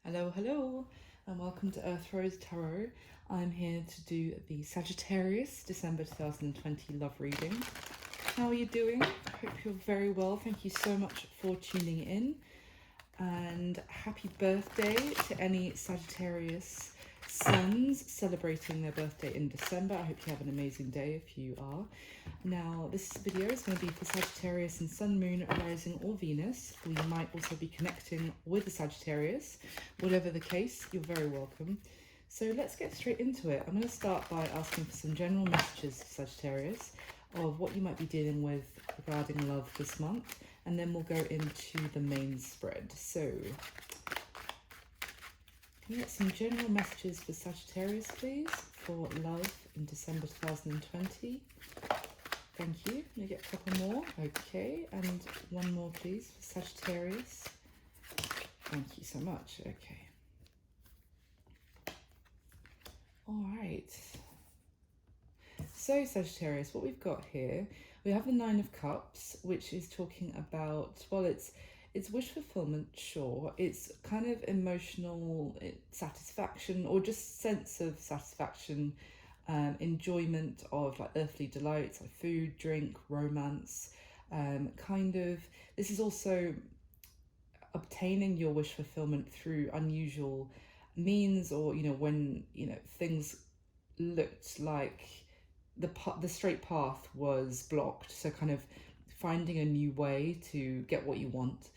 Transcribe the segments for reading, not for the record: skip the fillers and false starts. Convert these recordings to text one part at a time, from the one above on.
Hello, hello, and welcome to Earth Rose Tarot. I'm here to do the Sagittarius December 2020 love reading. How are you doing? I hope you're very well. Thank you so much for tuning in. And happy birthday to any Sagittarius suns celebrating their birthday in December. I hope you have an amazing day if you are. Now, this video is going to be for Sagittarius and Sun, Moon, Rising or Venus. We might also be connecting with the Sagittarius. Whatever the case, you're very welcome. So let's get straight into it. I'm going to start by asking for some general messages to Sagittarius of what you might be dealing with regarding love this month, and then we'll go into the main spread. So, can you get some general messages for Sagittarius, please, for love in December 2020? Thank you. Let me get a couple more. Okay, and one more, please, for Sagittarius. Thank you so much. Okay. All right. So, Sagittarius, what we've got here, we have the Nine of Cups, which is talking about, well, it's wish fulfillment, sure. It's kind of emotional satisfaction, or just sense of satisfaction, enjoyment of like earthly delights, like food, drink, romance. This is also obtaining your wish fulfillment through unusual means, or when things looked like the straight path was blocked, so kind of finding a new way to get what you want.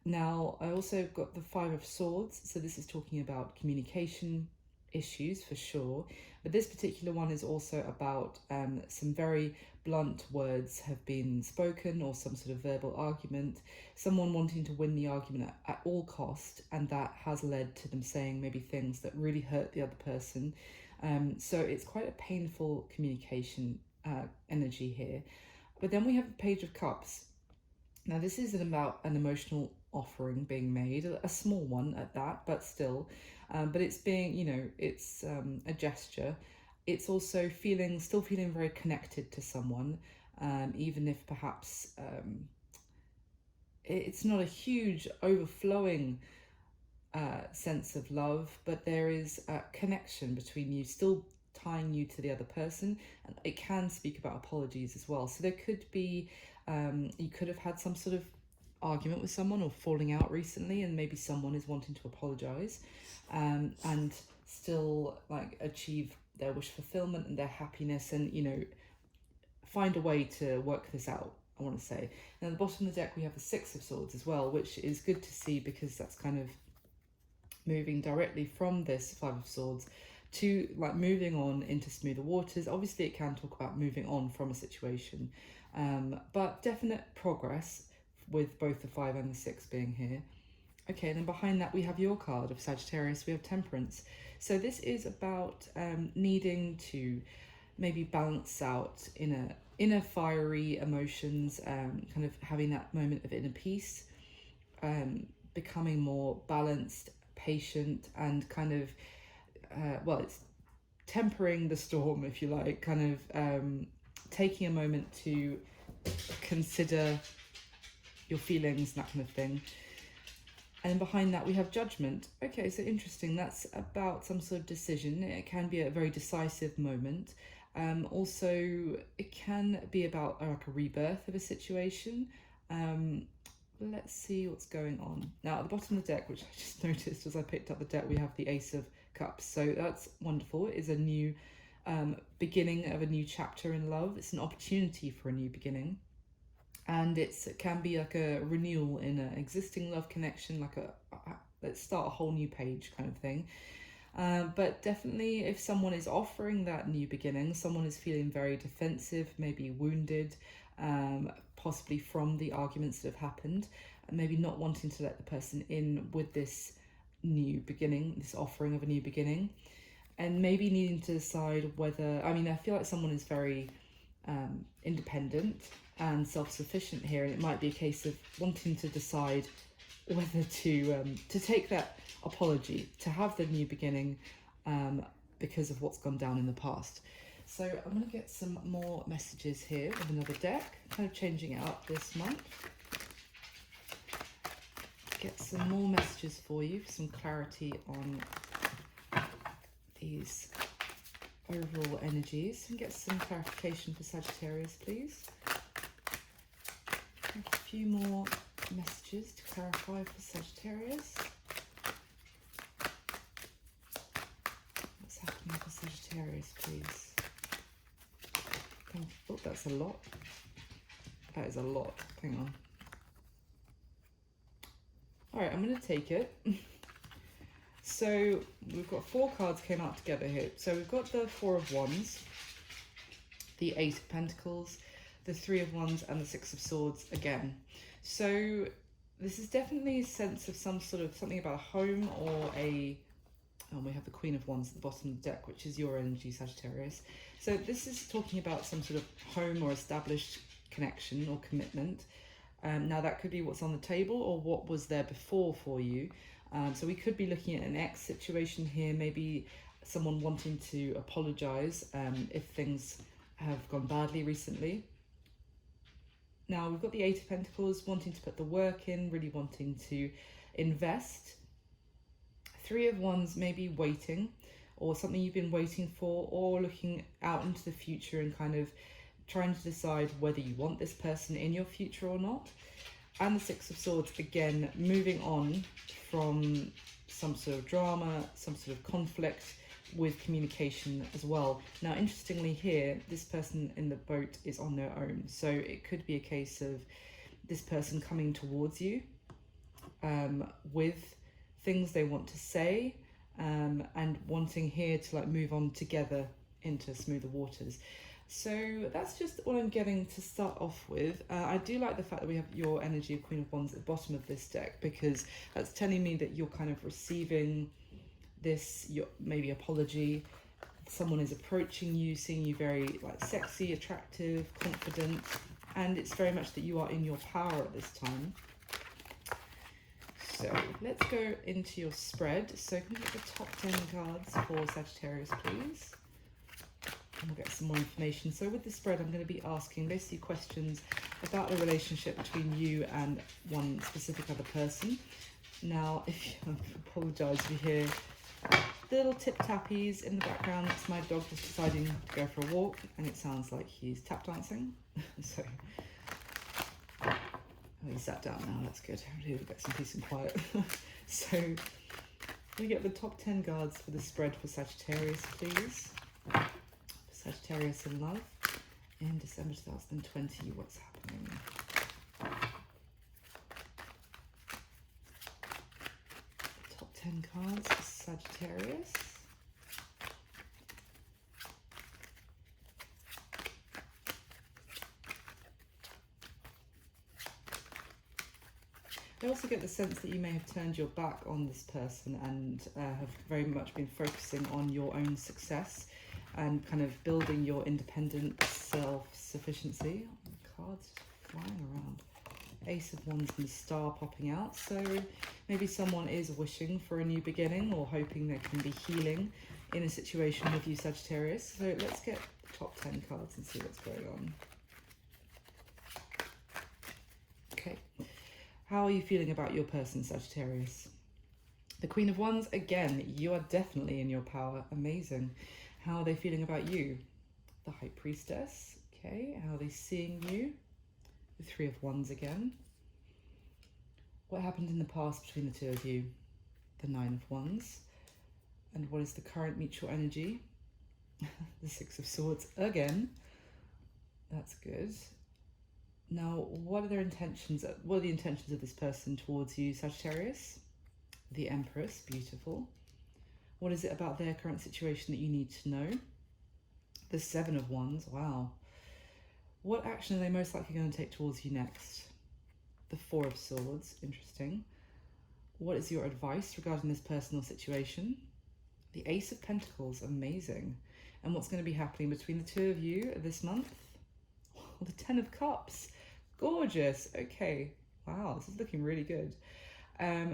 Now, I also got the Five of Swords, so this is talking about communication issues for sure, but this particular one is also about some very blunt words have been spoken, or some sort of verbal argument, someone wanting to win the argument at all cost, and that has led to them saying maybe things that really hurt the other person. So it's quite a painful communication energy here. But then we have the Page of Cups. Now this isn't about an emotional offering being made, a small one at that, but still. But it's being, it's a gesture. It's also still feeling very connected to someone, even if perhaps it's not a huge overflowing sense of love, but there is a connection between you, still tying you to the other person, and it can speak about apologies as well. So there could be, you could have had some sort of argument with someone or falling out recently, and maybe someone is wanting to apologize and still like achieve their wish fulfillment and their happiness, and find a way to work this out, I want to say. Now at the bottom of the deck we have the Six of Swords as well, which is good to see because that's kind of moving directly from this Five of Swords to like moving on into smoother waters. Obviously it can talk about moving on from a situation, but definite progress with both the 5 and the 6 being here. Okay, and then behind that we have your card of Sagittarius, we have Temperance. So this is about needing to maybe balance out inner fiery emotions, kind of having that moment of inner peace, becoming more balanced, patient, and kind of it's tempering the storm, if you like, kind of taking a moment to consider your feelings and that kind of thing. And then behind that we have Judgment. Okay, so interesting. That's about some sort of decision. It can be a very decisive moment. Also, it can be about like a rebirth of a situation. Let's see what's going on. Now, at the bottom of the deck, which I just noticed as I picked up the deck, we have the Ace of Cups. So that's wonderful. It is a new beginning of a new chapter in love. It's an opportunity for a new beginning. And it can be like a renewal in an existing love connection, like let's start a whole new page kind of thing. But definitely if someone is offering that new beginning, someone is feeling very defensive, maybe wounded, possibly from the arguments that have happened, and maybe not wanting to let the person in with this new beginning, this offering of a new beginning, and maybe needing to decide whether, I feel like someone is very independent and self-sufficient here, and it might be a case of wanting to decide whether to take that apology, to have the new beginning, because of what's gone down in the past. So I'm going to get some more messages here with another deck, kind of changing it up this month. get some more messages for you, for some clarity on these overall energies, and get some clarification for Sagittarius, please. A few more messages to clarify for Sagittarius. What's happening for Sagittarius, please? Oh, that's a lot. That is a lot. Hang on. All right, I'm going to take it. So we've got 4 cards came out together here. So we've got the 4 of Wands, the 8 of Pentacles, the 3 of Wands, and the 6 of Swords again. So this is definitely a sense of some sort of something about a home or a... And we have the Queen of Wands at the bottom of the deck, which is your energy, Sagittarius. So this is talking about some sort of home or established connection or commitment. Now that could be what's on the table or what was there before for you. So we could be looking at an ex situation here, maybe someone wanting to apologize if things have gone badly recently. Now we've got the 8 of Pentacles, wanting to put the work in, really wanting to invest. 3 of Wands, maybe waiting, or something you've been waiting for, or looking out into the future and kind of trying to decide whether you want this person in your future or not. And the 6 of Swords, again, moving on from some sort of drama, some sort of conflict with communication as well. Now, interestingly here, this person in the boat is on their own. So it could be a case of this person coming towards you with things they want to say and wanting here to like move on together into smoother waters. So that's just what I'm getting to start off with. I do like the fact that we have your energy of Queen of Wands at the bottom of this deck, because that's telling me that you're kind of receiving this, your maybe apology. Someone is approaching you, seeing you very like sexy, attractive, confident, and it's very much that you are in your power at this time. So let's go into your spread. So can we get the top 10 cards for Sagittarius, please? And we'll get some more information. So with the spread, I'm going to be asking basically questions about the relationship between you and one specific other person. Now, if you apologise if you hear little tip-tappies in the background, it's my dog just deciding to go for a walk, and it sounds like he's tap dancing. So, oh, he sat down now, that's good. We'll get some peace and quiet. So, we get the top 10 cards for the spread for Sagittarius, please. Sagittarius in love in December 2020, what's happening? Top 10 cards for Sagittarius. I also get the sense that you may have turned your back on this person and have very much been focusing on your own success and kind of building your independent self-sufficiency. Oh, the cards flying around. Ace of Wands and the Star popping out. So maybe someone is wishing for a new beginning or hoping there can be healing in a situation with you, Sagittarius. So let's get the top 10 cards and see what's going on. Okay. How are you feeling about your person, Sagittarius? The Queen of Wands, again, you are definitely in your power. Amazing. How are they feeling about you? The High Priestess, okay. How are they seeing you? The 3 of Wands again. What happened in the past between the two of you? The 9 of Wands. And what is the current mutual energy? The 6 of Swords again. That's good. Now, what are their intentions? What are the intentions of this person towards you, Sagittarius? The Empress, beautiful. What is it about their current situation that you need to know? The 7 of Wands, wow. What action are they most likely going to take towards you next? The 4 of Swords, interesting. What is your advice regarding this personal situation? The Ace of Pentacles, amazing. And what's going to be happening between the two of you this month? The 10 of Cups, gorgeous. Okay, wow, this is looking really good.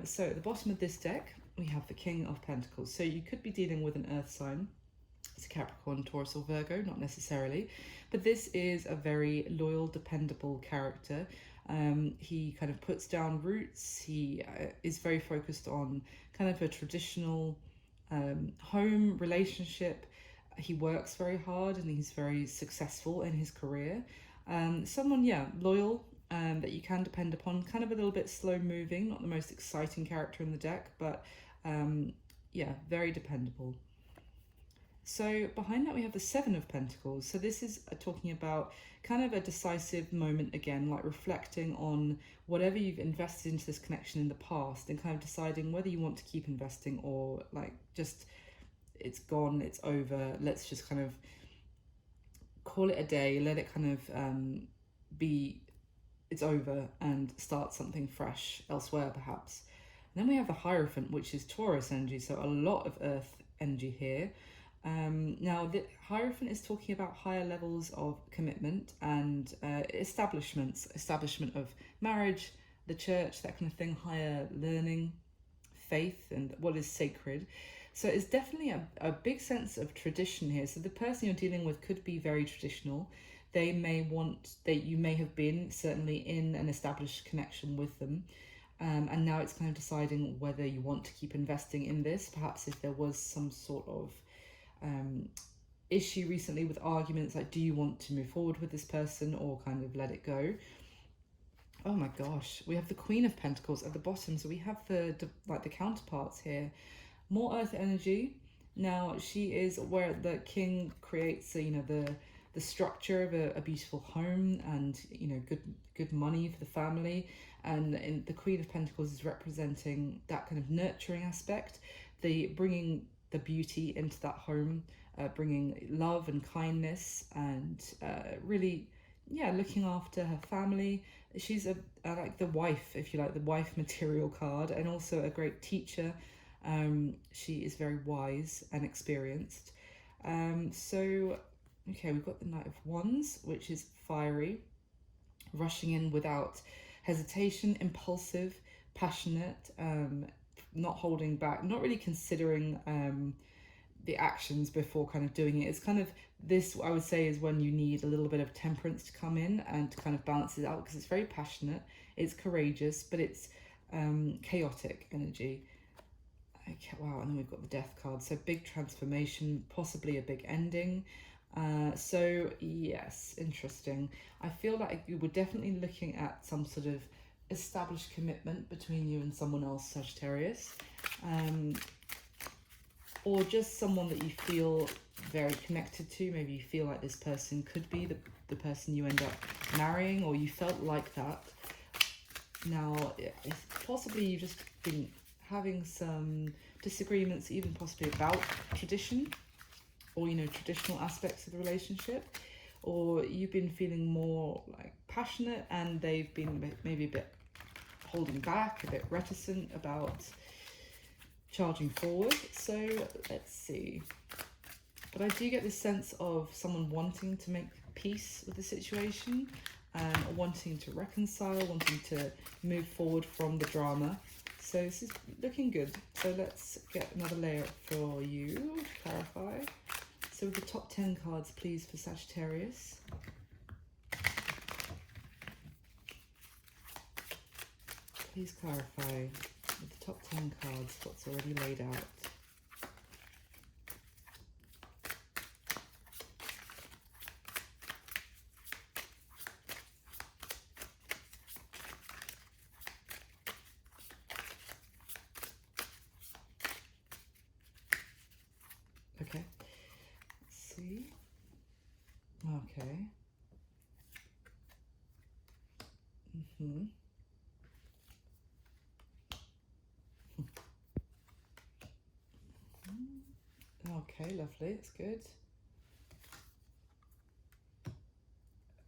So at the bottom of this deck, we have the King of Pentacles. So you could be dealing with an earth sign. It's a Capricorn, Taurus, or Virgo, not necessarily. But this is a very loyal, dependable character. He kind of puts down roots. He is very focused on kind of a traditional home relationship. He works very hard and he's very successful in his career. Someone, yeah, loyal, that you can depend upon. Kind of a little bit slow moving, not the most exciting character in the deck, but yeah, very dependable. So behind that we have the Seven of Pentacles. So this is talking about kind of a decisive moment again, like reflecting on whatever you've invested into this connection in the past and kind of deciding whether you want to keep investing or like just it's gone, it's over, let's just kind of call it a day, let it kind of be, it's over, and start something fresh elsewhere perhaps. And then we have the Hierophant, which is Taurus energy, so a lot of earth energy here. Now, the Hierophant is talking about higher levels of commitment and establishment of marriage, the church, that kind of thing, higher learning, faith, and what is sacred. So it's definitely a big sense of tradition here. So the person you're dealing with could be very traditional. They may want, you may have been certainly in an established connection with them. And now it's kind of deciding whether you want to keep investing in this. Perhaps if there was some sort of issue recently with arguments, like do you want to move forward with this person or kind of let it go? Oh my gosh, we have the Queen of Pentacles at the bottom, so we have the counterparts here. More earth energy. Now she is where the king creates the structure of a beautiful home and good money for the family, and in the Queen of Pentacles is representing that kind of nurturing aspect, the bringing the beauty into that home, bringing love and kindness, and really, yeah, looking after her family. She's like the wife, if you like, the wife material card, and also a great teacher. She is very wise and experienced. So, okay, we've got the Knight of Wands, which is fiery, rushing in without hesitation, impulsive, passionate, not holding back, not really considering the actions before kind of doing it. It's kind of this, I would say, is when you need a little bit of temperance to come in and to kind of balance it out, because it's very passionate, it's courageous, but it's chaotic energy. Okay, wow, and then we've got the Death card, so big transformation, possibly a big ending. So yes, interesting. I feel like you were definitely looking at some sort of established commitment between you and someone else, Sagittarius, or just someone that you feel very connected to. Maybe you feel like this person could be the person you end up marrying, or you felt like that. Now, possibly you've just been having some disagreements, even possibly about tradition, or traditional aspects of the relationship, or you've been feeling more like passionate and they've been maybe a bit holding back, a bit reticent about charging forward. So let's see. But I do get this sense of someone wanting to make peace with the situation, wanting to reconcile, wanting to move forward from the drama. So this is looking good. So let's get another layer for you to clarify. So with the top 10 cards, please, for Sagittarius. Please clarify with the top 10 cards what's already laid out. Okay, let's see. Okay. Okay, lovely, it's good.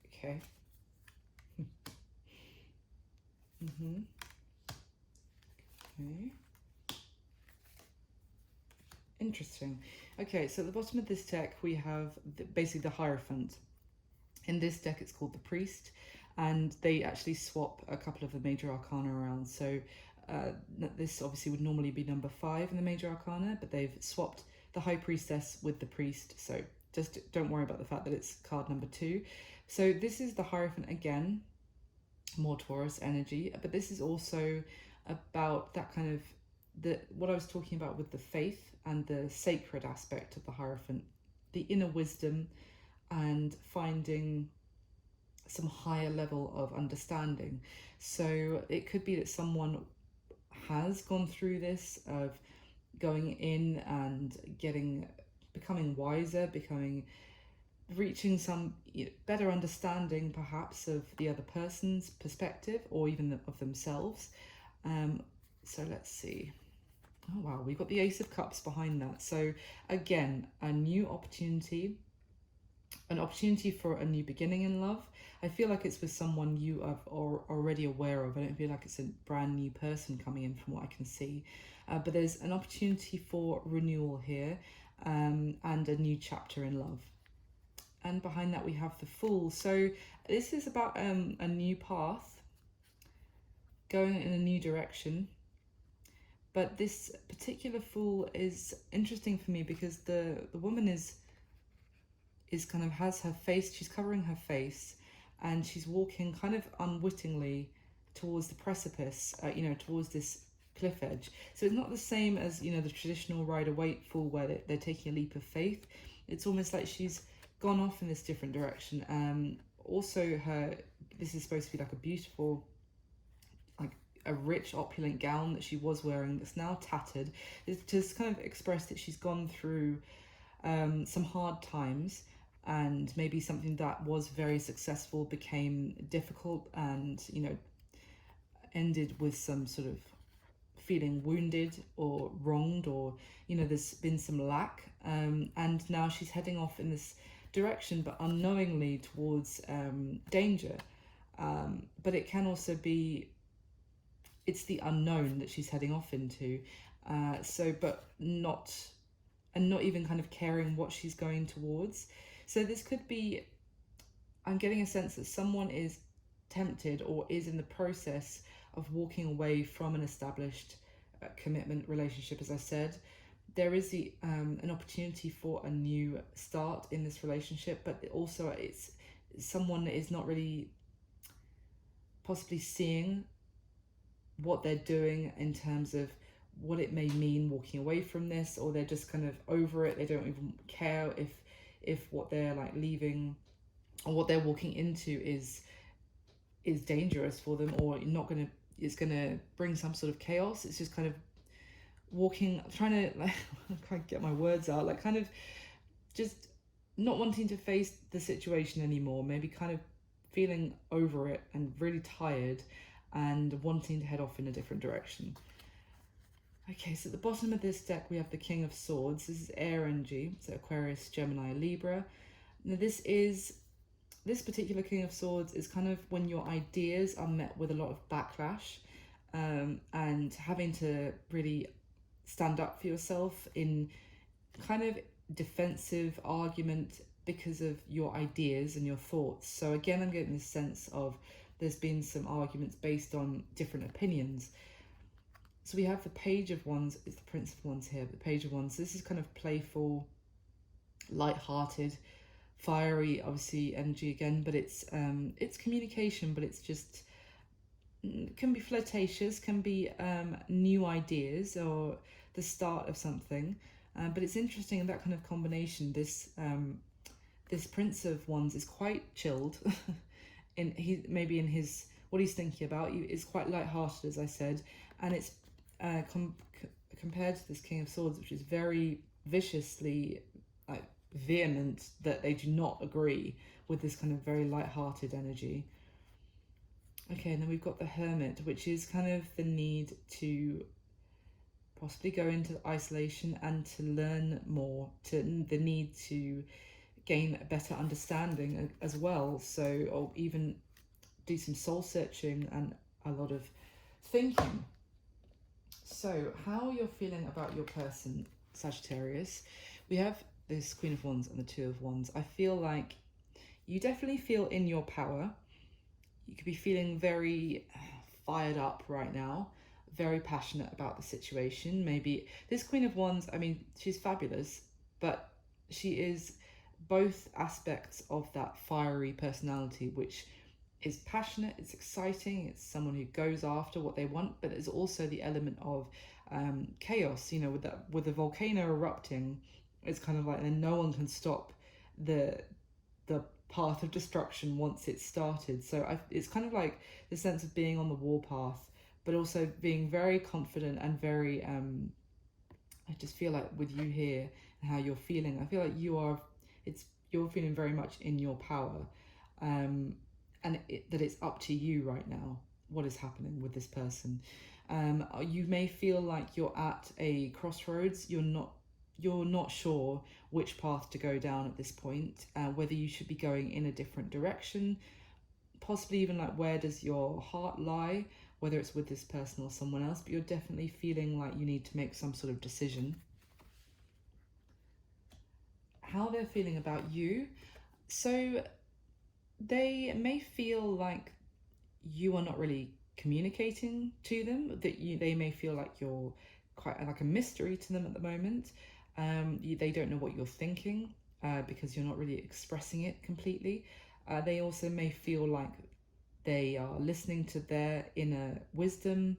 Okay. Okay. Interesting. Okay, so at the bottom of this deck we have basically the Hierophant. In this deck it's called the Priest, and they actually swap a couple of the major arcana around. So this obviously would normally be number 5 in the major arcana, but they've swapped the High Priestess with the Priest, so just don't worry about the fact that it's card number 2. So this is the Hierophant again. more Taurus energy. But this is also about that kind of what I was talking about with the faith and the sacred aspect of the Hierophant, the inner wisdom and finding some higher level of understanding. So it could be that someone has gone through this of going in and becoming wiser, reaching some better understanding perhaps of the other person's perspective or even of themselves. So let's see. Oh wow, we've got the Ace of Cups behind that. So again, a new opportunity, an opportunity for a new beginning in love. I feel like it's with someone you are already aware of. I don't feel like it's a brand new person coming in from what I can see. But there's an opportunity for renewal here, and a new chapter in love. And behind that we have the Fool. So this is about a new path, going in a new direction. But this particular Fool is interesting for me because the woman is kind of has her face, she's covering her face, and she's walking kind of unwittingly towards the precipice, towards this cliff edge. So it's not the same as, the traditional Rider-Waite Fool where they're taking a leap of faith. It's almost like she's gone off in this different direction. Also, this is supposed to be like a beautiful, like a rich, opulent gown that she was wearing that's now tattered. It's just kind of expressed that she's gone through some hard times, and maybe something that was very successful became difficult and, ended with some sort of feeling wounded or wronged, or, there's been some lack. And now she's heading off in this direction, but unknowingly towards danger. But it can also be, it's the unknown that she's heading off into. But not even kind of caring what she's going towards. So this could be, I'm getting a sense that someone is tempted or is in the process of walking away from an established commitment relationship. As I said, there is an opportunity for a new start in this relationship, but also it's someone that is not really possibly seeing what they're doing in terms of what it may mean walking away from this, or they're just kind of over it. They don't even care if what they're like leaving or what they're walking into is dangerous for them, or it's gonna bring some sort of chaos. It's just kind of trying to like I can't get my words out, like kind of just not wanting to face the situation anymore, maybe kind of feeling over it and really tired and wanting to head off in a different direction. Okay, so at the bottom of this deck, we have the King of Swords. This is air energy, so Aquarius, Gemini, Libra. Now this particular King of Swords is kind of when your ideas are met with a lot of backlash, and having to really stand up for yourself in kind of defensive argument because of your ideas and your thoughts. So again, I'm getting this sense of there's been some arguments based on different opinions. So we have the Page of Wands, it's the Prince of Wands here, the Page of Wands. This is kind of playful, light-hearted, fiery, obviously, energy again, but it's communication, but it's just, can be flirtatious, can be new ideas or the start of something. But it's interesting, that kind of combination. This Prince of Wands is quite chilled, maybe in his what he's thinking about is quite light-hearted, as I said, and it's compared to this King of Swords, which is very viciously vehement, that they do not agree with this kind of very light-hearted energy. Okay, and then we've got the Hermit, which is kind of the need to possibly go into isolation and to learn more, to the need to gain a better understanding as well. So, or even do some soul searching and a lot of thinking. So, how you're feeling about your person, Sagittarius? We have this Queen of Wands and the Two of Wands. I feel like you definitely feel in your power. You could be feeling very fired up right now, very passionate about the situation. Maybe this Queen of Wands, I mean, she's fabulous, but she is both aspects of that fiery personality, which is passionate, it's exciting, it's someone who goes after what they want, but there's also the element of chaos. You know, with the volcano erupting, it's kind of like then no one can stop the the path of destruction once it's started. So it's kind of like the sense of being on the warpath, but also being very confident and very I just feel like with you here and how you're feeling, I feel like you're feeling very much in your power, and that it's up to you right now what is happening with this person. You may feel like you're at a crossroads. You're not sure which path to go down at this point, whether you should be going in a different direction, possibly even like where does your heart lie, whether it's with this person or someone else, but you're definitely feeling like you need to make some sort of decision. How they're feeling about you. So they may feel like you are not really communicating to them, they may feel like you're quite like a mystery to them at the moment. They don't know what you're thinking because you're not really expressing it completely. They also may feel like they are listening to their inner wisdom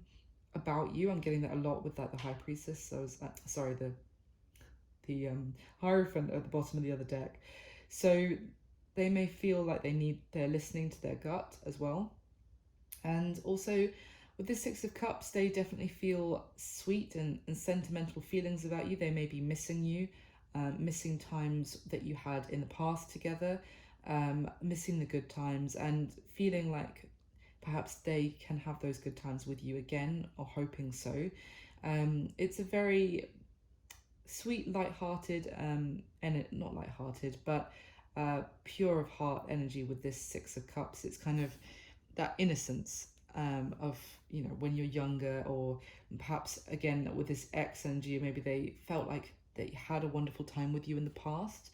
about you. I'm getting that a lot with like the High Priestess. So sorry, the Hierophant at the bottom of the other deck. So they may feel like they're listening to their gut as well. And also with the Six of Cups, they definitely feel sweet and sentimental feelings about you. They may be missing you, missing times that you had in the past together, missing the good times, and feeling like perhaps they can have those good times with you again, or hoping so. It's a very sweet, light-hearted, and not light-hearted, but pure of heart energy with this Six of Cups. It's kind of that innocence of, you know, when you're younger, or perhaps again with this ex energy, maybe they felt like they had a wonderful time with you in the past,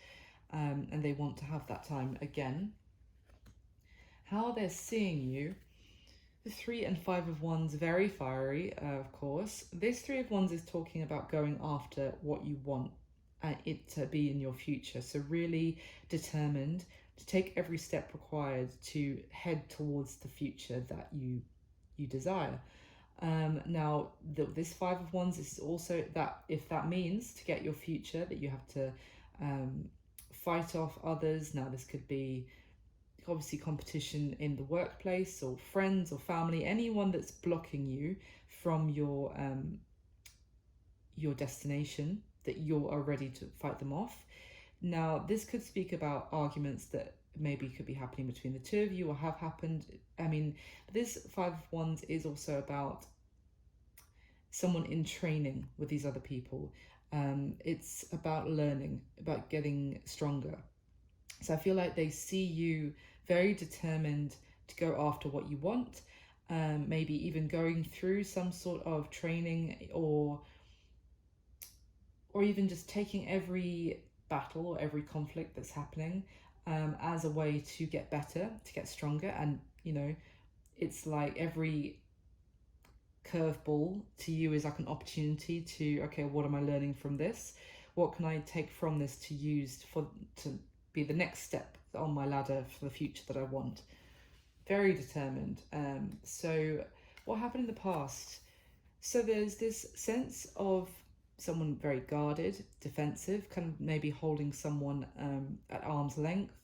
and they want to have that time again. How they're seeing you. The Three and Five of Wands, very fiery, of course. This Three of Wands is talking about going after what you want it to be in your future. So really determined to take every step required to head towards the future that you desire. Now, this Five of Wands is also that if that means to get your future, that you have to fight off others. Now, this could be obviously competition in the workplace, or friends or family, anyone that's blocking you from your destination, that you are ready to fight them off. Now, this could speak about arguments that maybe could be happening between the two of you or have happened. I mean, this Five of Wands is also about someone in training with these other people. It's about learning, about getting stronger. So I feel like they see you very determined to go after what you want, maybe even going through some sort of training, or even just taking every battle or every conflict that's happening as a way to get better, to get stronger. And, you know, it's like every curveball to you is like an opportunity to, okay, what am I learning from this? What can I take from this to use to be the next step on my ladder for the future that I want? Very determined. So what happened in the past? So there's this sense of someone very guarded, defensive, kind of maybe holding someone at arm's length,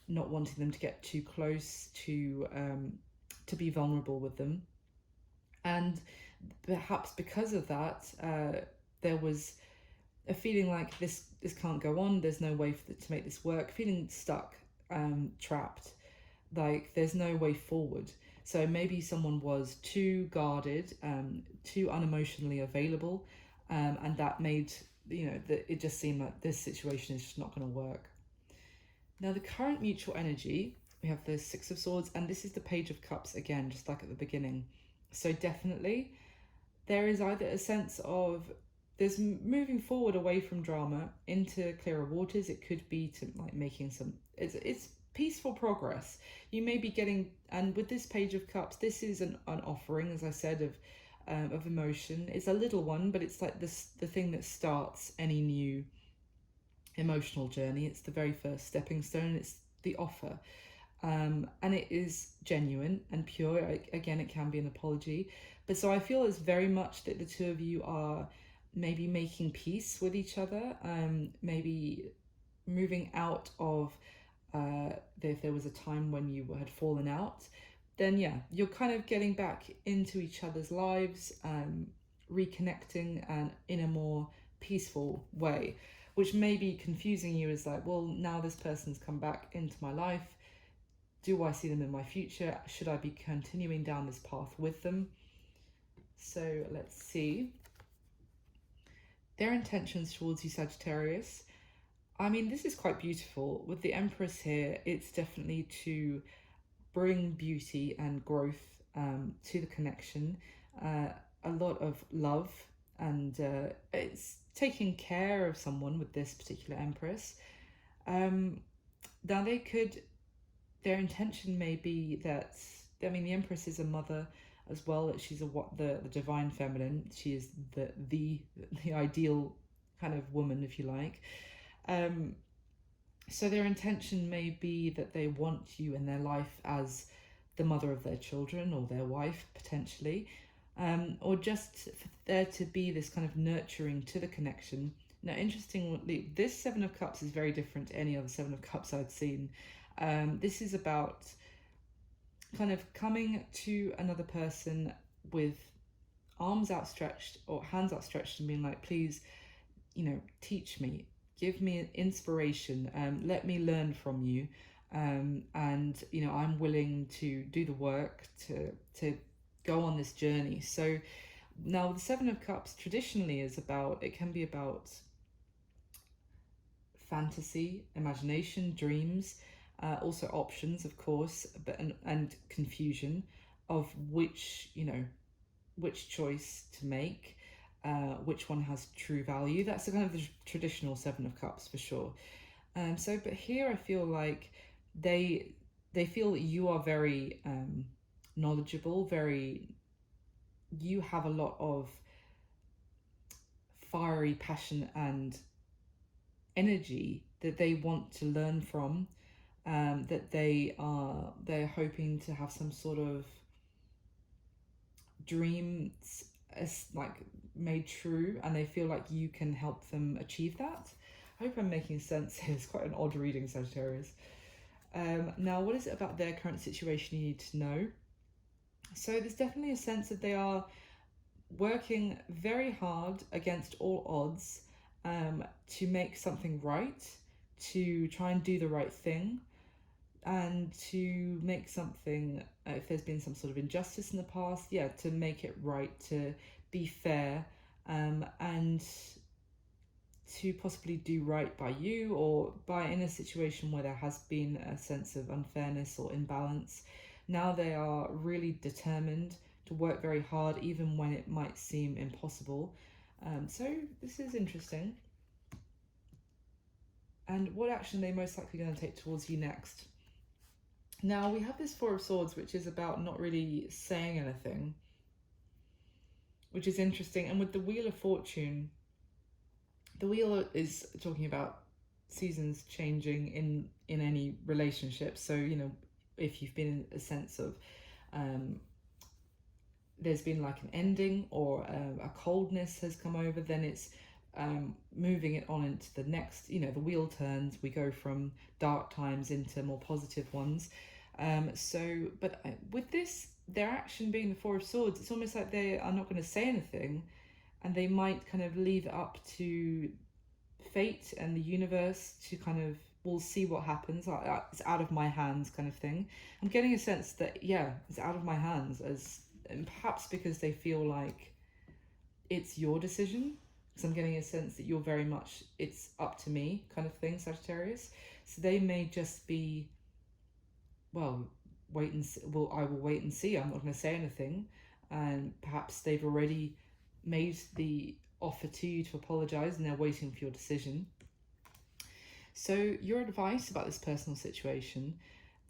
not wanting them to get too close, to be vulnerable with them. And perhaps because of that, there was a feeling like this can't go on, there's no way to make this work, feeling stuck, trapped, like there's no way forward. So maybe someone was too guarded, too unemotionally available, and that made, you know, that it just seemed like this situation is just not going to work. Now, the current mutual energy, we have the Six of Swords, and this is the Page of Cups again, just like at the beginning. So definitely there is either a sense of there's moving forward away from drama into clearer waters. It could be to like making some, it's peaceful progress. You may be getting, and with this Page of Cups, this is an offering, as I said, of emotion. It's a little one, but it's like this, the thing that starts any new emotional journey. It's the very first stepping stone. It's the offer. and it is genuine and pure. Again, it can be an apology, but so I feel it's very much that the two of you are maybe making peace with each other, maybe moving out of if there was a time when you had fallen out, then yeah, you're kind of getting back into each other's lives, reconnecting and in a more peaceful way, which may be confusing you as like, well, now this person's come back into my life. Do I see them in my future? Should I be continuing down this path with them? So let's see. Their intentions towards you, Sagittarius. I mean, this is quite beautiful. With the Empress here, it's definitely to bring beauty and growth to the connection. A lot of love, and it's taking care of someone with this particular Empress. Now their intention may be that, I mean, the Empress is a mother as well. She's the divine feminine. She is the ideal kind of woman, if you like. So their intention may be that they want you in their life as the mother of their children or their wife, potentially, or just for there to be this kind of nurturing to the connection. Now, interestingly, this Seven of Cups is very different to any other Seven of Cups I'd seen. This is about kind of coming to another person with arms outstretched or hands outstretched and being like, please, teach me, give me an inspiration, let me learn from you, and I'm willing to do the work to go on this journey. So now the Seven of Cups traditionally it can be about fantasy, imagination, dreams, also options, of course, and confusion of which choice to make, which one has true value. That's the kind of the traditional Seven of Cups for sure. But here I feel like they feel that you are very knowledgeable, you have a lot of fiery passion and energy that they want to learn from, that they're hoping to have some sort of dreams as like made true, and they feel like you can help them achieve that. I hope I'm making sense here. It's quite an odd reading, Sagittarius. Now, what is it about their current situation you need to know? So there's definitely a sense that they are working very hard against all odds, to make something right, to try and do the right thing, and to make something, if there's been some sort of injustice in the past, to make it right, to be fair, and to possibly do right by you, or by in a situation where there has been a sense of unfairness or imbalance. Now they are really determined to work very hard, even when it might seem impossible. So this is interesting. And what action are they most likely going to take towards you next? Now we have this Four of Swords, which is about not really saying anything, which is interesting. And with the Wheel of Fortune, the wheel is talking about seasons changing in any relationship. So, if you've been in a sense of there's been like an ending, or a coldness has come over, then it's moving it on into the next, the wheel turns, we go from dark times into more positive ones. But with this, their action being the Four of Swords, it's almost like they are not going to say anything, and they might kind of leave it up to fate and the universe to kind of, we'll see what happens, it's out of my hands kind of thing. I'm getting a sense that it's out of my hands, and perhaps because they feel like it's your decision, because I'm getting a sense that you're very much, it's up to me kind of thing, Sagittarius. So they may just be, wait and see. Well, I will wait and see, I'm not going to say anything. And perhaps they've already made the offer to you to apologize, and they're waiting for your decision. So your advice about this personal situation: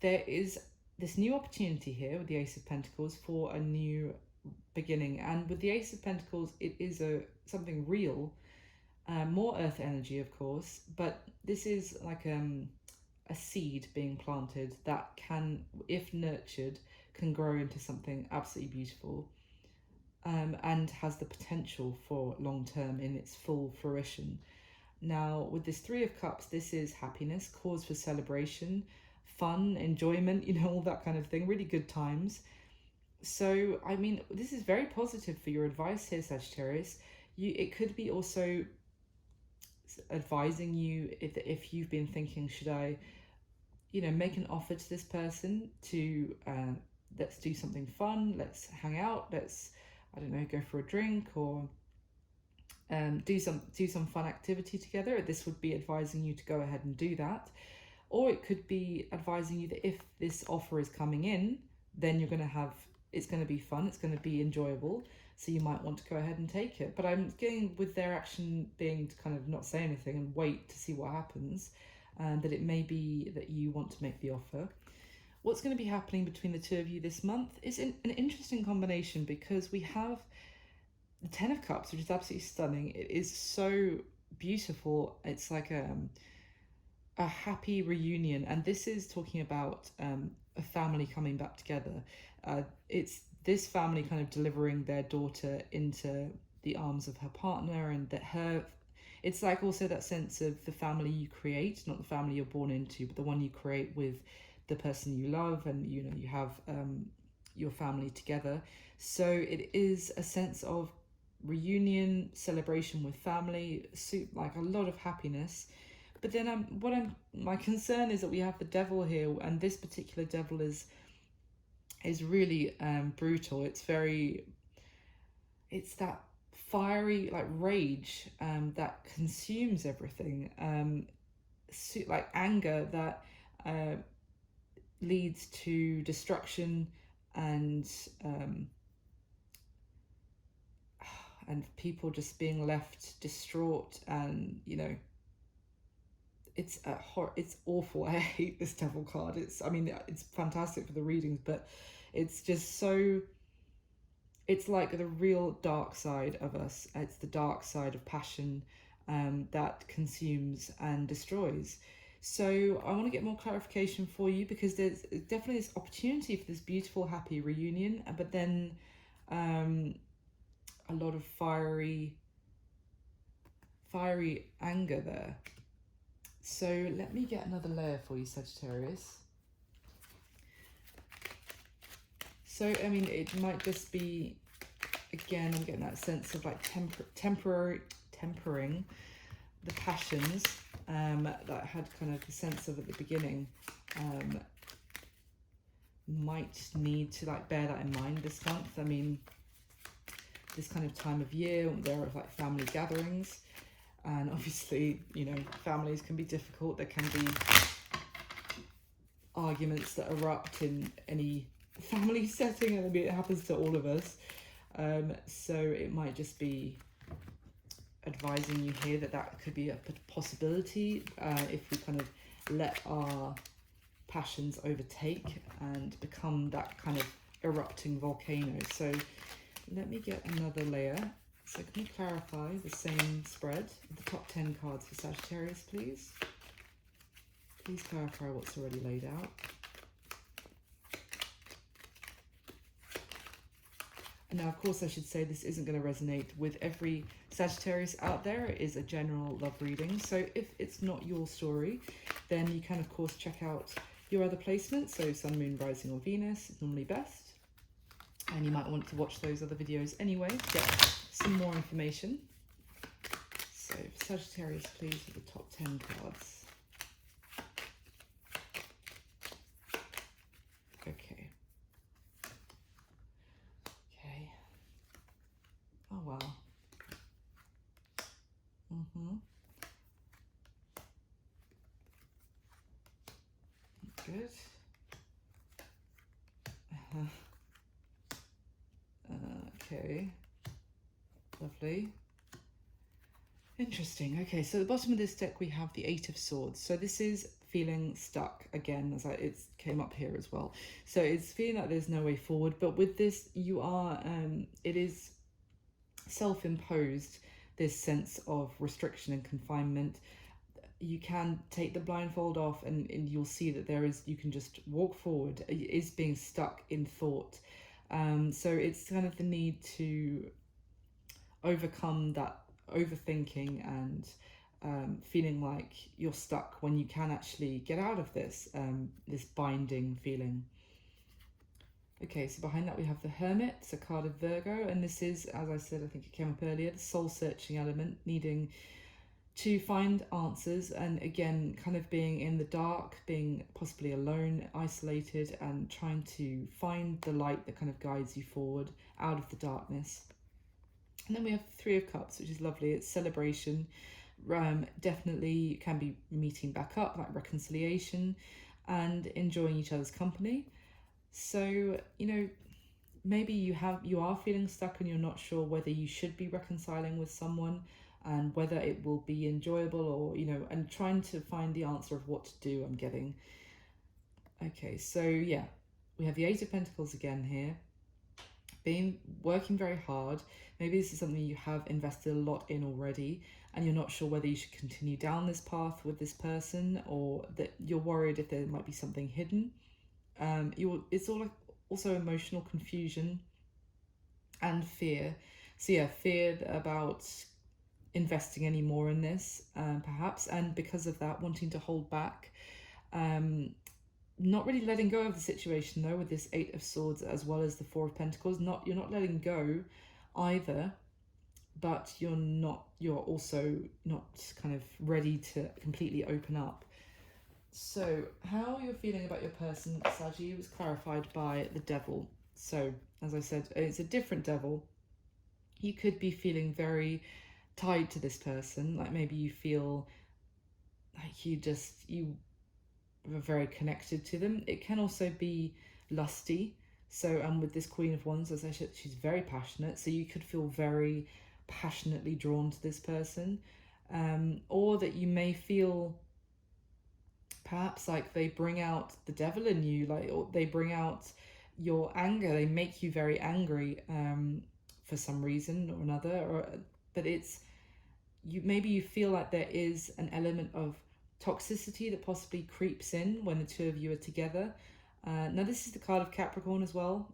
there is this new opportunity here with the Ace of Pentacles for a new beginning, and with the Ace of Pentacles, it is something real, more earth energy, of course, but this is like a a seed being planted that can, if nurtured, can grow into something absolutely beautiful, and has the potential for long term in its full fruition. Now, with this Three of Cups, this is happiness, cause for celebration, fun, enjoyment, all that kind of thing, really good times. So, I mean, this is very positive for your advice here, Sagittarius. It could be also advising you if you've been thinking, should I, make an offer to this person to, let's do something fun, let's hang out, let's, I don't know, go for a drink, or do some fun activity together. This would be advising you to go ahead and do that. Or it could be advising you that if this offer is coming in, then it's going to be fun, it's going to be enjoyable, so you might want to go ahead and take it. But I'm getting with their action being to kind of not say anything and wait to see what happens, that it may be that you want to make the offer. What's going to be happening between the two of you this month is an interesting combination, because we have the Ten of Cups, which is absolutely stunning. It is so beautiful. It's like a happy reunion, and this is talking about a family coming back together. It's this family kind of delivering their daughter into the arms of her partner, and that it's like also that sense of the family you create, not the family you're born into, but the one you create with the person you love, and you have your family together. So it is a sense of reunion, celebration with family, like a lot of happiness. But then my concern is that we have the devil here, and this particular devil is really brutal. It's that fiery like rage that consumes everything, like anger that leads to destruction and people just being left distraught, and it's awful. I hate this devil card. It's fantastic for the readings, but it's just so, it's like the real dark side of us. It's the dark side of passion that consumes and destroys. So I want to get more clarification for you, because there's definitely this opportunity for this beautiful, happy reunion, but then a lot of fiery anger there. So let me get another layer for you, Sagittarius. So, it might just be, again, I'm getting that sense of like tempering the passions that I had kind of the sense of at the beginning. Might need to like bear that in mind this month. This kind of time of year, there are like family gatherings, and obviously, families can be difficult. There can be arguments that erupt in any family setting, and it happens to all of us. So it might just be advising you here that could be a possibility if we kind of let our passions overtake and become that kind of erupting volcano. So let me get another layer. So can you clarify the same spread, the top 10 cards for Sagittarius, please? Please clarify what's already laid out. And now, of course, I should say this isn't going to resonate with every Sagittarius out there. It is a general love reading. So if it's not your story, then you can, of course, check out your other placements. So Sun, Moon, Rising, or Venus is normally best. And you might want to watch those other videos anyway to get some more information. So Sagittarius, please, with the top 10 cards. Okay. Oh, wow. Good. Okay. Lovely. Interesting. Okay, so at the bottom of this deck we have the Eight of Swords. So this is feeling stuck again, as it came up here as well. So it's feeling like there's no way forward, but with this you are, it is self-imposed, this sense of restriction and confinement. you can take the blindfold off, and you'll see that you can just walk forward. It is being stuck in thought. So it's kind of the need to overcome that overthinking and feeling like you're stuck, when you can actually get out of this binding feeling. Okay, so behind that we have the Hermit, it's a card of Virgo, and this is, as I said, I think it came up earlier, the soul-searching element, needing to find answers, and again, kind of being in the dark, being possibly alone, isolated, and trying to find the light that kind of guides you forward out of the darkness. And then we have Three of Cups, which is lovely. It's celebration. Definitely can be meeting back up, like reconciliation, and enjoying each other's company. So, maybe you are feeling stuck and you're not sure whether you should be reconciling with someone, and whether it will be enjoyable, or and trying to find the answer of what to do, I'm getting. Okay, so yeah, we have the Eight of Pentacles again here. Working very hard. Maybe this is something you have invested a lot in already, and you're not sure whether you should continue down this path with this person, or that you're worried if there might be something hidden. It's also emotional confusion and fear. So yeah, fear about investing any more in this, perhaps, and because of that, wanting to hold back. Not really letting go of the situation though, with this Eight of Swords as well as the Four of Pentacles. You're not letting go either, but you're also not kind of ready to completely open up. So how you're feeling about your person, Saggy, was clarified by the Devil. So as I said, it's a different devil. You could be feeling very tied to this person, like maybe you feel like you are very connected to them. It can also be lusty. So, and with this Queen of Wands, as I said, she's very passionate. So you could feel very passionately drawn to this person, or that you may feel perhaps like they bring out the devil in you, or they bring out your anger. They make you very angry for some reason or another. But maybe you feel like there is an element of toxicity that possibly creeps in when the two of you are together. Now this is the card of Capricorn as well,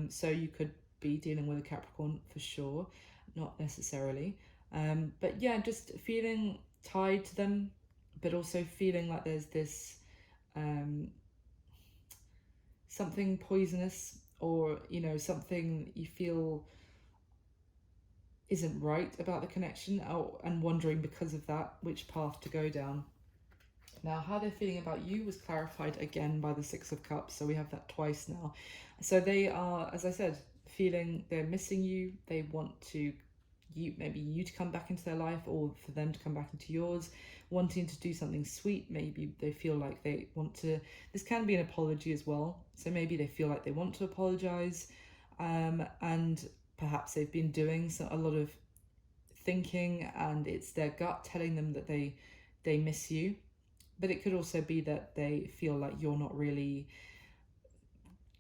so you could be dealing with a Capricorn for sure, not necessarily, but yeah, just feeling tied to them, but also feeling like there's this something poisonous, or something you feel isn't right about the connection, and wondering because of that which path to go down. Now, how they're feeling about you was clarified again by the Six of Cups, so we have that twice now. So they are, as I said, feeling they're missing you. They want maybe you to come back into their life, or for them to come back into yours, wanting to do something sweet. Maybe they feel like they want to, this can be an apology as well. So maybe they feel like they want to apologize, and perhaps they've been doing a lot of thinking, and it's their gut telling them that they miss you. But it could also be that they feel like you're not really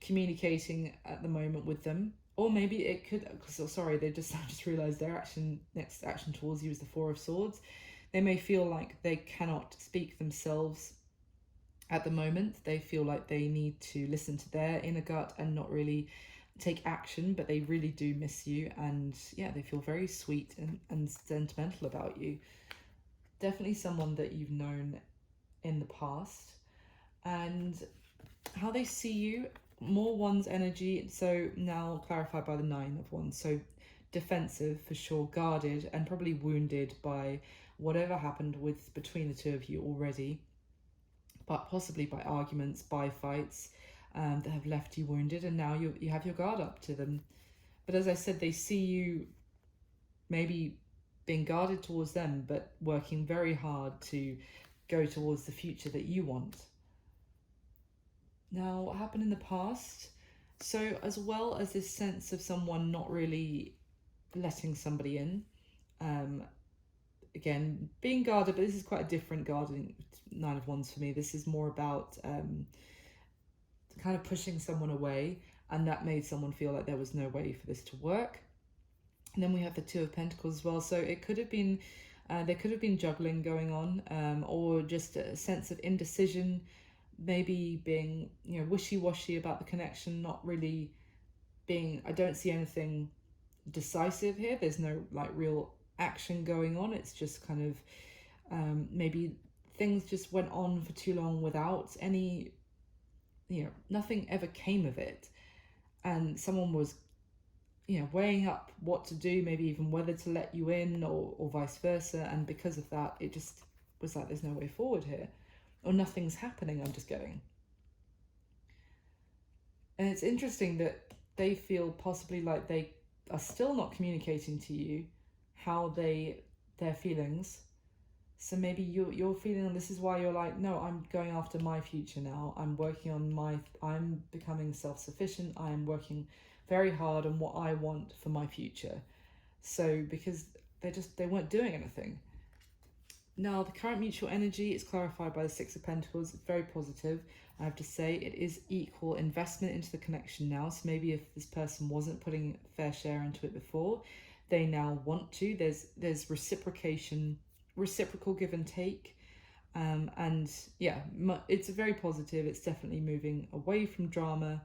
communicating at the moment with them. Or maybe it could, I just realised their next action towards you is the Four of Swords. They may feel like they cannot speak themselves at the moment. They feel like they need to listen to their inner gut and not really take action, but they really do miss you. And yeah, they feel very sweet and sentimental about you. Definitely someone that you've known in the past. And how they see you, more Wands energy. So now clarified by the Nine of Wands. So defensive for sure, guarded, and probably wounded by whatever happened between the two of you already, but possibly by arguments, by fights that have left you wounded, and now you have your guard up to them. But as I said, they see you maybe being guarded towards them, but working very hard to go towards the future that you want. Now, what happened in the past? So as well as this sense of someone not really letting somebody in, again, being guarded, but this is quite a different guarding Nine of Wands for me. This is more about kind of pushing someone away, and that made someone feel like there was no way for this to work. And then we have the Two of Pentacles as well. So it could have been There could have been juggling going on, or just a sense of indecision, maybe being, wishy-washy about the connection, not really being, I don't see anything decisive here. There's no like real action going on. It's just kind of maybe things just went on for too long without any, nothing ever came of it. And someone was, weighing up what to do, maybe even whether to let you in or vice versa. And because of that, it just was like, there's no way forward here, or nothing's happening, I'm just going. And it's interesting that they feel possibly like they are still not communicating to you how their feelings. So maybe you're feeling, this is why you're like, no, I'm going after my future now. I'm working on I'm becoming self-sufficient. I am working very hard on what I want for my future. So because they weren't doing anything. Now the current mutual energy is clarified by the Six of Pentacles. It's very positive. I have to say it is equal investment into the connection now. So maybe if this person wasn't putting fair share into it before, they now want to. There's reciprocation, reciprocal give and take. And yeah, it's very positive. It's definitely moving away from drama.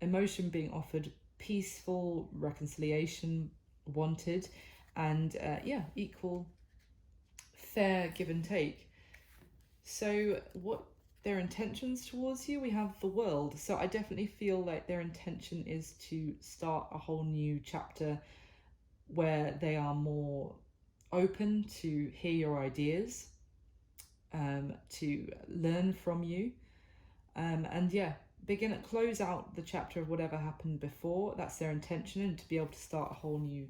Emotion being offered, peaceful reconciliation wanted, and equal, fair give and take. So what their intentions towards you, we have the World. So I definitely feel like their intention is to start a whole new chapter where they are more open to hear your ideas, to learn from you, and close out the chapter of whatever happened before. That's their intention, and to be able to start a whole new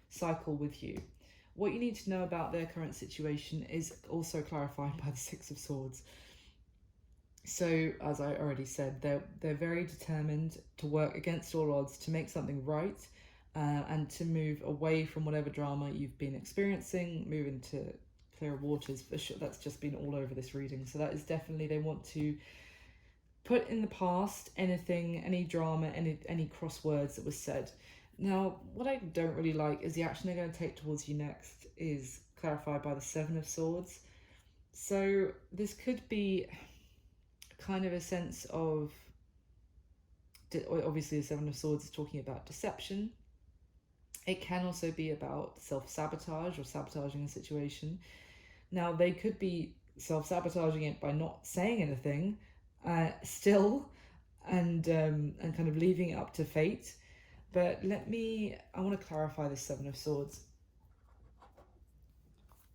cycle with you. What you need to know about their current situation is also clarified by the Six of Swords. So, as I already said, they're very determined to work against all odds to make something right, and to move away from whatever drama you've been experiencing, move into clearer waters. For sure, that's just been all over this reading. So that is definitely, they want to put in the past anything, any drama, any crosswords that was said. Now, what I don't really like is the action they're going to take towards you next is clarified by the Seven of Swords. So this could be kind of a sense of, obviously the Seven of Swords is talking about deception. It can also be about self-sabotage or sabotaging a situation. Now, they could be self-sabotaging it by not saying anything still, and kind of leaving it up to fate. But I want to clarify the Seven of Swords.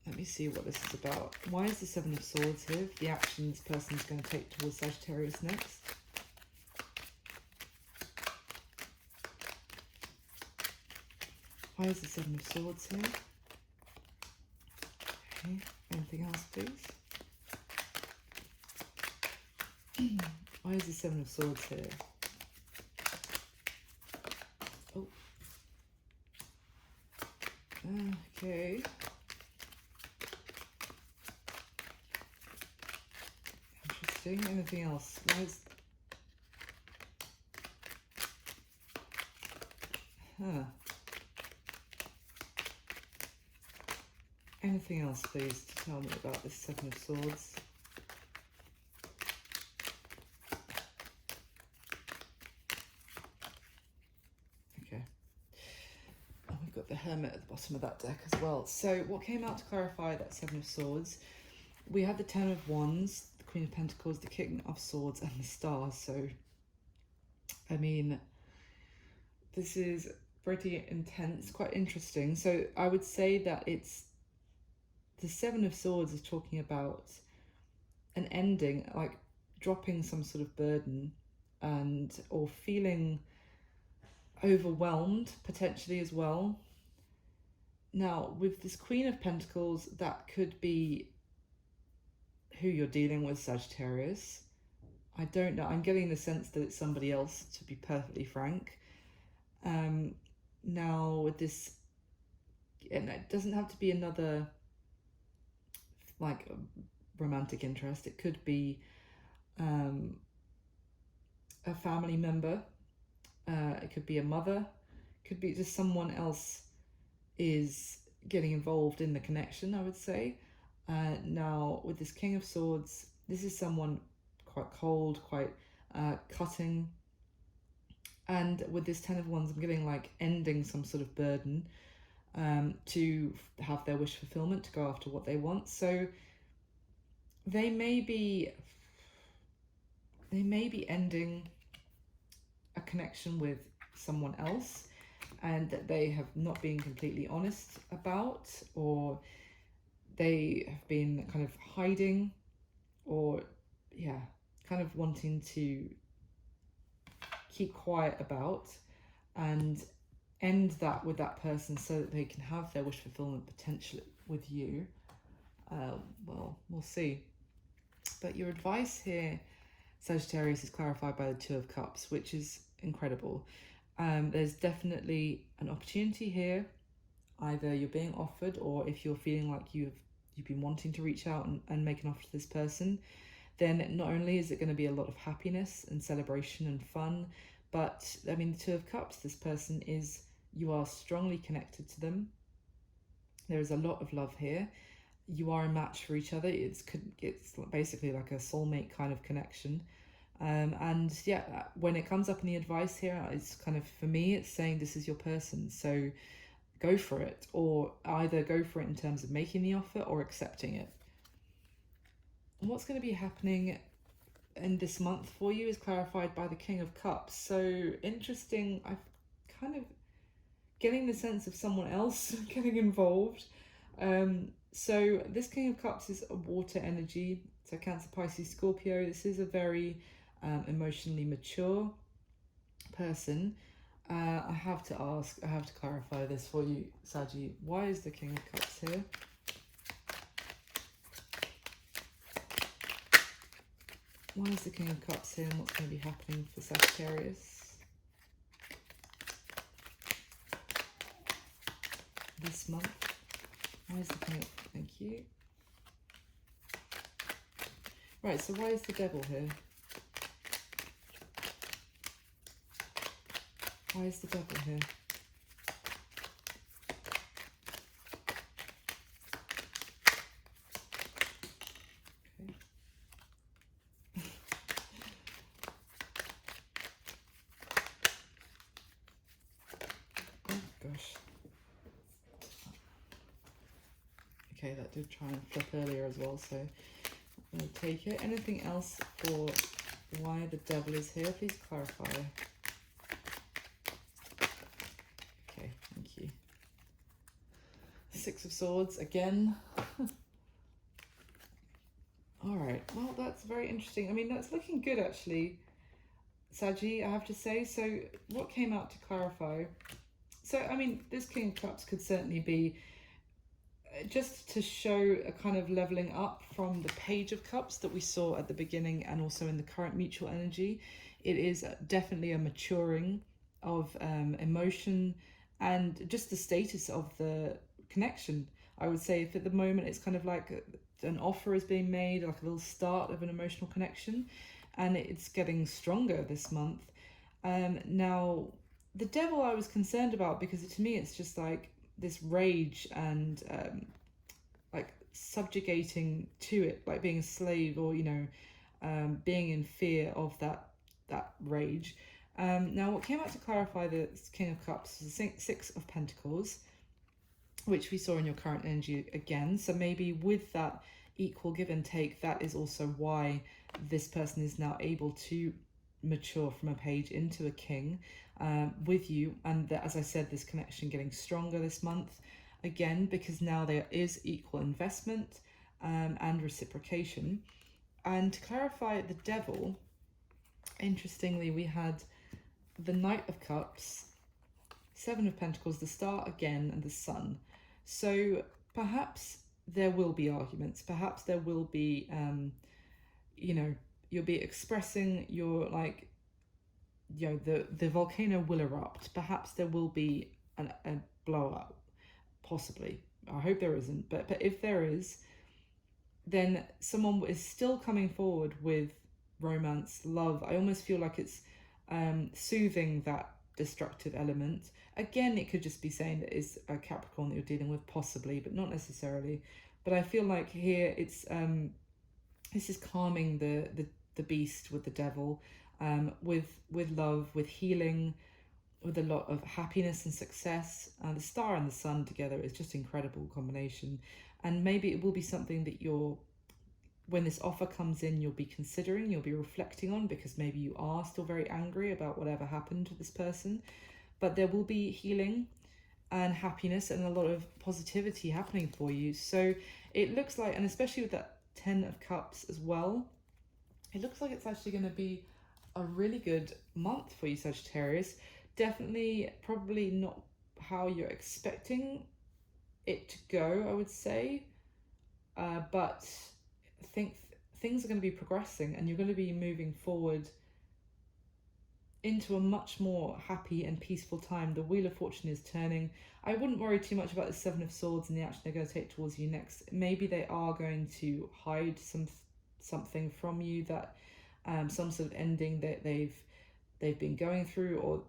Let me see what this is about. Why is the Seven of Swords here? The action this person's going to take towards Sagittarius next. Why is the Seven of Swords here? Okay, anything else, please? Why is the Seven of Swords here? Oh. Okay. Interesting. Anything else? Why is... Anything else, please, to tell me about this Seven of Swords? Okay. And we've got the Hermit at the bottom of that deck as well. So what came out to clarify that Seven of Swords? We had the Ten of Wands, the Queen of Pentacles, the King of Swords, and the Star. So, I mean, this is pretty intense, quite interesting. So I would say that the Seven of Swords is talking about an ending, like dropping some sort of burden, or feeling overwhelmed potentially as well. Now, with this Queen of Pentacles, that could be who you're dealing with, Sagittarius. I don't know. I'm getting the sense that it's somebody else, to be perfectly frank. Now, with this, and it doesn't have to be another, like, romantic interest. It could be a family member. It could be a mother. It could be just someone else is getting involved in the connection, I would say. Now, with this King of Swords, this is someone quite cold, quite cutting. And with this Ten of Wands, I'm getting like ending some sort of burden to have their wish fulfillment, to go after what they want. So they may be ending a connection with someone else, and that they have not been completely honest about, or they have been kind of hiding, or kind of wanting to keep quiet about, and end that with that person so that they can have their wish fulfillment potentially with you. Well, we'll see. But your advice here, Sagittarius, is clarified by the Two of Cups, which is incredible. There's definitely an opportunity here. Either you're being offered, or if you're feeling like you've been wanting to reach out and make an offer to this person, then not only is it going to be a lot of happiness and celebration and fun, but I mean, the Two of Cups, this person is, you are strongly connected to them. There is a lot of love here. You are a match for each other. It's basically like a soulmate kind of connection. And yeah, when it comes up in the advice here, it's kind of, for me, it's saying this is your person. So go for it, or either go for it in terms of making the offer or accepting it. And what's going to be happening in this month for you is clarified by the King of Cups. So interesting. I've kind of getting the sense of someone else getting involved. So this King of Cups is a water energy. So Cancer, Pisces, Scorpio. This is a very emotionally mature person. I have to clarify this for you, Saggy. Why is the King of Cups here? Why is the King of Cups here, and what's going to be happening for Sagittarius this month? Why is the King of... Thank you. Right, so why is the Devil here? Why is the Devil here? Okay. Oh gosh. Okay, that did try and flip earlier as well, so I'm going to take it. Anything else for why the Devil is here? Please clarify. Okay, thank you. Six of Swords again. Alright, well, that's very interesting. I mean, that's looking good, actually, Saggy, I have to say. So what came out to clarify? So, I mean, this King of Cups could certainly be just to show a kind of leveling up from the Page of Cups that we saw at the beginning, and also in the current mutual energy. It is definitely a maturing of emotion and just the status of the connection. I would say if at the moment it's kind of like an offer is being made, like a little start of an emotional connection, and it's getting stronger this month. Now, the Devil I was concerned about, because to me it's just like this rage and like subjugating to it, like being a slave, or being in fear of that rage. Now, what came out to clarify the King of Cups is the Six of Pentacles, which we saw in your current energy again. So maybe with that equal give and take, that is also why this person is now able to mature from a page into a king with you. And as I said, this connection getting stronger this month again, because now there is equal investment and reciprocation. And to clarify the Devil, interestingly, we had the Knight of Cups, Seven of Pentacles, the Star again, and the Sun. So perhaps there will be arguments. Perhaps there will be, you'll be expressing your, the volcano will erupt. Perhaps there will be a blow-up, possibly. I hope there isn't. But if there is, then someone is still coming forward with romance, love. I almost feel like it's soothing that destructive element. Again, it could just be saying that it's a Capricorn that you're dealing with, possibly, but not necessarily. But I feel like here it's this is calming the beast with the devil, with love, with healing, with a lot of happiness and success. The star and the sun together is just incredible combination. And maybe it will be something that when this offer comes in, you'll be considering, you'll be reflecting on, because maybe you are still very angry about whatever happened to this person. But there will be healing and happiness and a lot of positivity happening for you. So it looks like, and especially with that 10 of Cups as well, it looks like it's actually going to be a really good month for you, Sagittarius. Definitely, probably not how you're expecting it to go, I would say. But I think things are going to be progressing, and you're going to be moving forward into a much more happy and peaceful time. The Wheel of Fortune is turning. I wouldn't worry too much about the Seven of Swords and the action they're going to take towards you next. Maybe they are going to hide something from you, that some sort of ending that they've been going through, or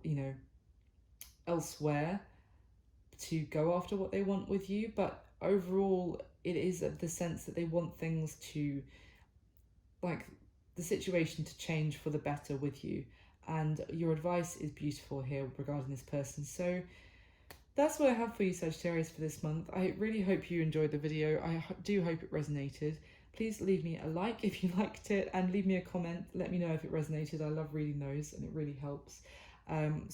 elsewhere, to go after what they want with you. But overall, it is the sense that they want things to, like, the situation to change for the better with you. And your advice is beautiful here regarding this person. So that's what I have for you, Sagittarius, for this month. I really hope you enjoyed the video. I do hope it resonated. Please leave me a like if you liked it, and leave me a comment. Let me know if it resonated. I love reading those, and it really helps. And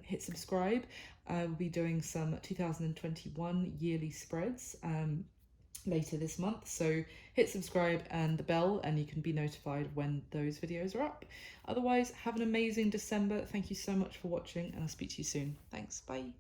hit subscribe. We'll be doing some 2021 yearly spreads later this month. So hit subscribe and the bell, and you can be notified when those videos are up. Otherwise, have an amazing December. Thank you so much for watching, and I'll speak to you soon. Thanks. Bye.